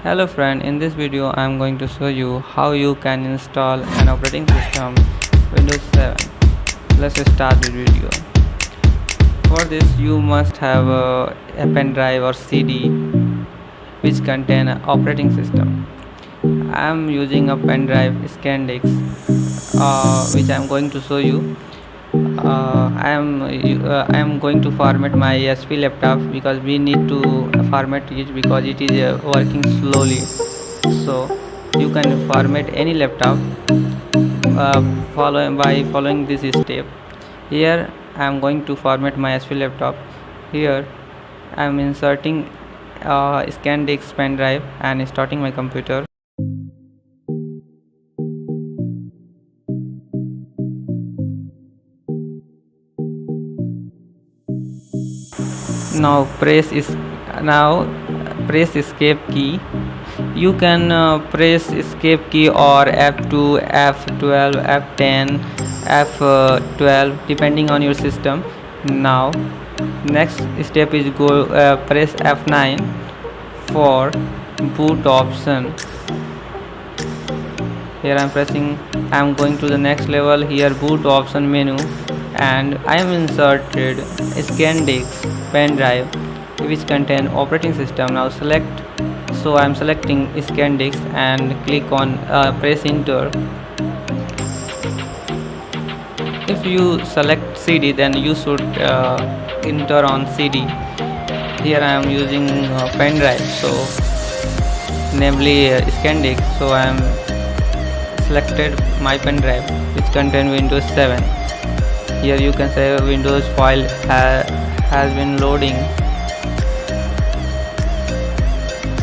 Hello friend, in this video I am going to show you how you can install an operating system Windows 7. Let's start the video. For this you must have a pen drive or CD which contain an operating system. I am using a pen drive ScanDix which I am going to show you. I am going to format my SP laptop because we need to format it because it is working slowly. So you can format any laptop following this step. Here I am going to format my SP laptop. Here I am inserting ScanDix pen drive and starting my computer. Now press escape key. You can press escape key or F2, F12, F10, F12 depending on your system. Now next step is press F9 for boot option. Here I am going to the next level. Here boot option menu, and I am inserted ScanDix pen drive which contain operating system. Now I am selecting ScanDix and click on press enter. If you select CD, then you should enter on CD. Here I am using pen drive, so namely ScanDix, so I am selected my pen drive which contain Windows 7. Here you can say Windows file has been loading.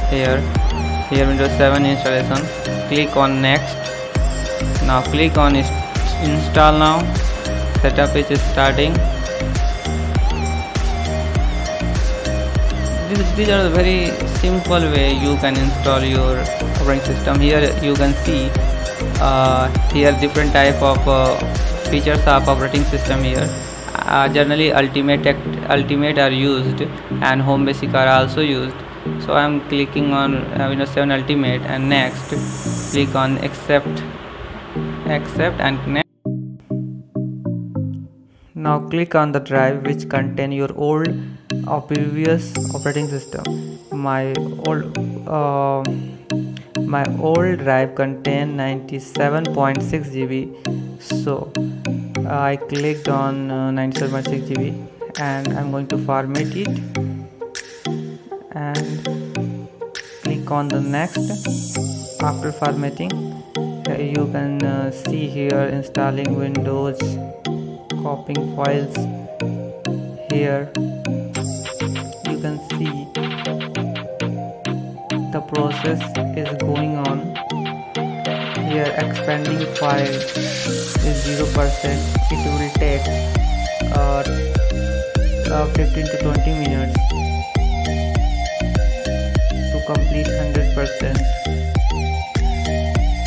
Here Windows 7 installation. Click on next. Now click on install now. Setup is starting. These are the very simple way you can install your operating system. Here you can see here different type of features of operating system. Here generally ultimate are used and home basic are also used. So I am clicking on Windows 7 Ultimate and next click on accept and next. Now click on the drive which contain your old or previous operating system. My old drive contain 97.6 GB, so I clicked on 97.6 GB and I'm going to format it and click on the next. After formatting, you can see here installing Windows, copying files. Here you can see the process is going on. Here expanding file is 0%. It will take 15 to 20 minutes to complete 100%.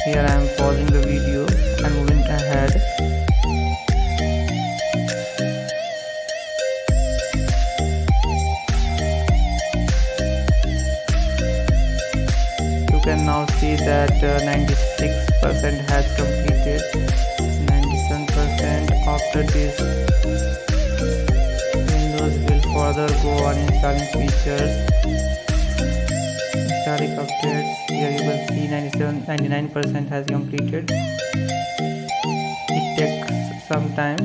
Here I am pausing the video and moving ahead. You can now see that 96% has completed. 97%. After this, Windows will further go on installing features, starting updates. Here you will see 99% has completed. It takes some time,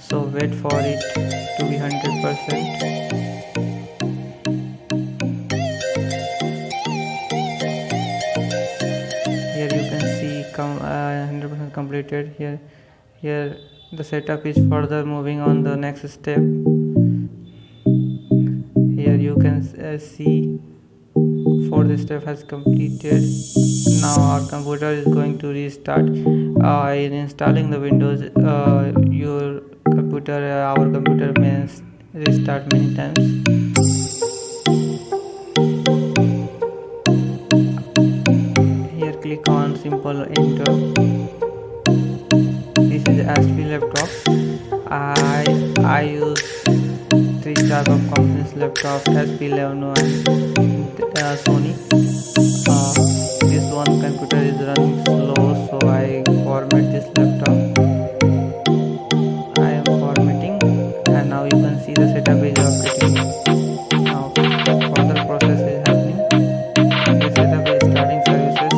so wait for it to be 100%. Here you can see 100% completed. Here the setup is further moving on the next step. Here you can see fourth step has completed. Now our computer is going to restart. In installing the Windows, our computer may restart many times. Here click on simple enter. This is SP laptop. I use 3 type of companies laptop: SP, Lenovo and Sony. this one computer is running slow, so I format this laptop. I am formatting, and now you can see the setup is updating. Now further process is happening. The setup is starting services.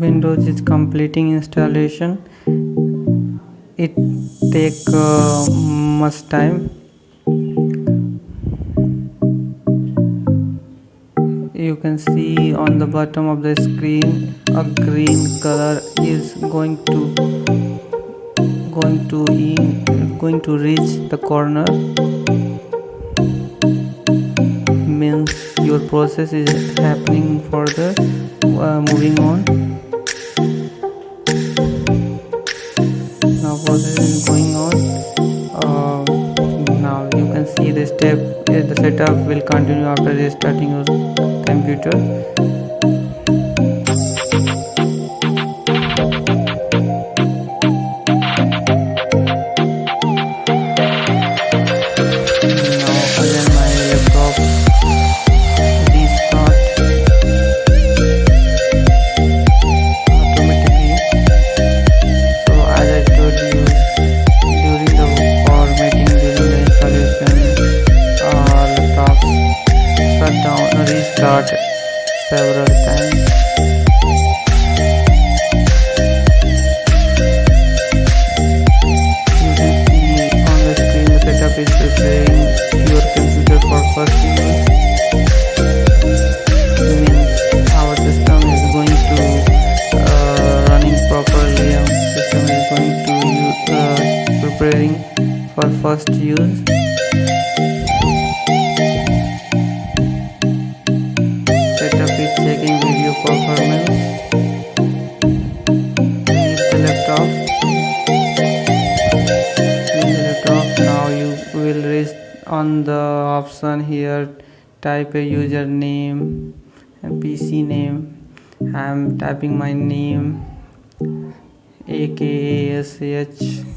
Windows is completing installation. It take much time. You can see on the bottom of the screen a green color is going to reach the corner, means your process is happening further. Moving on. Now process is going on. Now you can see the step. The setup will continue after restarting your computer. Now again my laptop restart automatically. So as I told you, during the formatting, during the installation, laptops shut down or restart several times. You can see on the screen the setup is preparing your computer for first use. Means our system is going to running properly, and system is going to preparing for first use. Setup is checking video performance. Leave the laptop. Now you will reach on the option here. Type a username and PC name. I am typing my name, AKASH.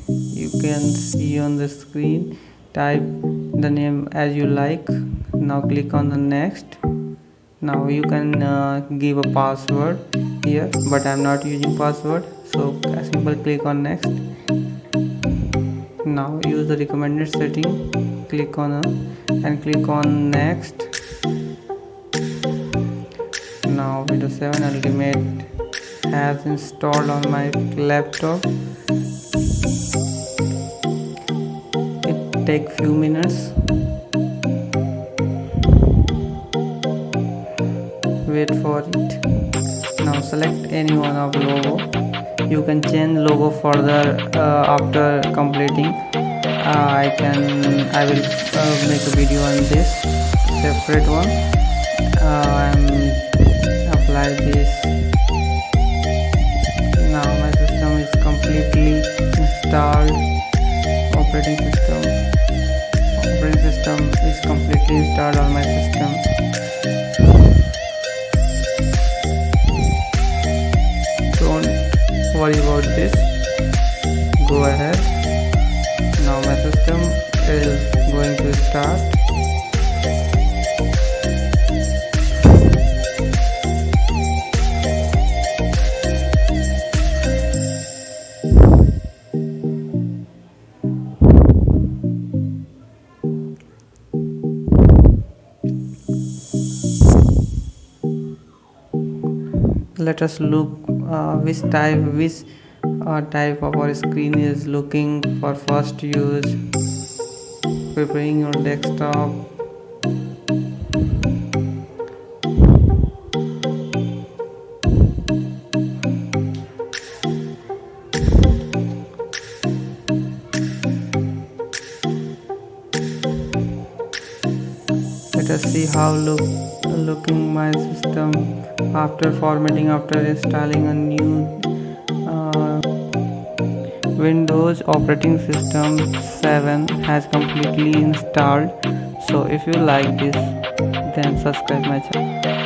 You can see on the screen. Type the name as you like. Now click on the next. Now you can give a password here, but I am not using password, so simple click on next. Now use the recommended setting. Click on and click on next. Now Windows 7 Ultimate has installed on my laptop. It take few minutes. Wait for it. Now select any one of logo. You can change logo further after completing. I will make a video on this separate one. Apply this. Now my system is completely installed. Operating system is completely installed on my system. Don't worry about this. Go ahead. Now my system is going to start. Let us look which type of our screen is looking for first use. Preparing your desktop. Let us see how looking my system after formatting, after installing a new uh, Windows operating system 7 has completely installed. So if you like this, then subscribe my channel.